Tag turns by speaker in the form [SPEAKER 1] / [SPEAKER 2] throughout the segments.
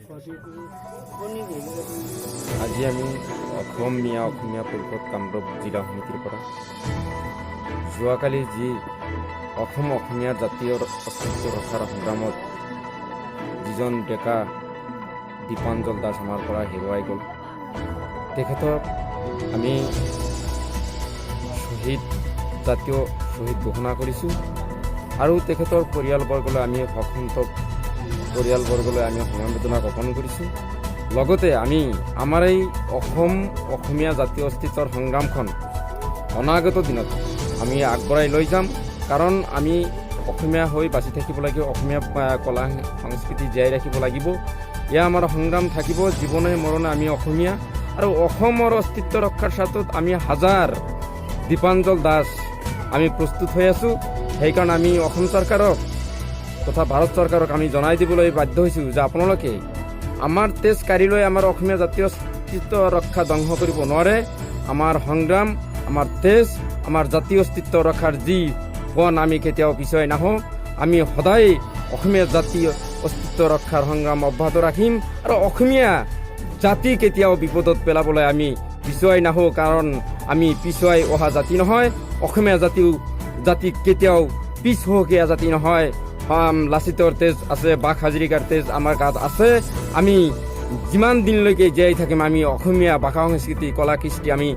[SPEAKER 1] আজি আমি অসমীয়া পৰিষদ কামৰূপ জিলা সমিতিৰ পৰা যোৱাকালি যি অসমীয়াৰ জাতীয় অস্তিত্ব ৰক্ষাৰ সংগ্ৰামত যিজন ডেকা দীপাঞ্জল দাস আমাৰ পৰা হেৰুৱাই গ'ল, তেখেতক আমি জাতীয় শ্বহীদ ঘোষণা কৰিছোঁ আৰু তেখেতৰ পৰিয়ালবৰ্গলৈ আমি সমবেদনা জ্ঞাপন কৰিছোঁ। লগতে আমি আমাৰ এই অসমীয়া জাতীয় অস্তিত্বৰ সংগ্ৰামখন অনাগত দিনত আমি আগবঢ়াই লৈ যাম, কাৰণ আমি অসমীয়া হৈ বাচি থাকিব লাগিব, অসমীয়া কলা সংস্কৃতি জীয়াই ৰাখিব লাগিব। এয়া আমাৰ সংগ্ৰাম থাকিব, জীৱনে মৰণে আমি অসমীয়া, আৰু অসমৰ অস্তিত্ব ৰক্ষাৰ স্বাৰ্থত আমি হাজাৰ দীপাঞ্জল দাস আমি প্ৰস্তুত হৈ আছোঁ। সেইকাৰণে আমি অসম চৰকাৰক তথা ভাৰত চৰকাৰক আমি জনাই দিবলৈ বাধ্য হৈছোঁ যে আপোনালোকে আমাৰ তেজ কাঢ়ি লৈ আমাৰ অসমীয়া জাতীয় অস্তিত্ব ৰক্ষা ধ্বংস কৰিব নোৱাৰে। আমাৰ সংগ্ৰাম, আমাৰ তেজ, আমাৰ জাতীয় অস্তিত্ব ৰক্ষাৰ যি পণ আমি কেতিয়াও পিছুৱাই নাহোঁ। আমি সদায় অসমীয়া জাতীয় অস্তিত্ব ৰক্ষাৰ সংগ্ৰাম অব্যাহত ৰাখিম আৰু অসমীয়া জাতি কেতিয়াও বিপদত পেলাবলৈ আমি পিছুৱাই নাহোঁ, কাৰণ আমি পিছুৱাই অহা জাতি নহয়। অসমীয়া জাতি কেতিয়াও পিছহুহঁকীয়া জাতি নহয়। লাচিতৰ তেজ আছে, বাক হাজৰিকাৰ তেজ আমাৰ গাত আছে। আমি যিমান দিনলৈকে জীয়াই থাকিম আমি অসমীয়া ভাষা সংস্কৃতি কলা কৃষ্টি আমি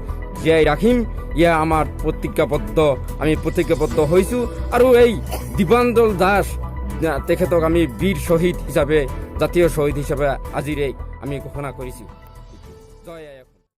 [SPEAKER 1] জীয়াই ৰাখিম। ইয়া আমাৰ প্ৰতিজ্ঞাবদ্ধ হৈছোঁ। আৰু এই দীপাঞ্জল দাস তেখেতক আমি বীৰ শ্বহীদ হিচাপে, জাতীয় শ্বহীদ হিচাপে আজিৰে আমি ঘোষণা কৰিছোঁ।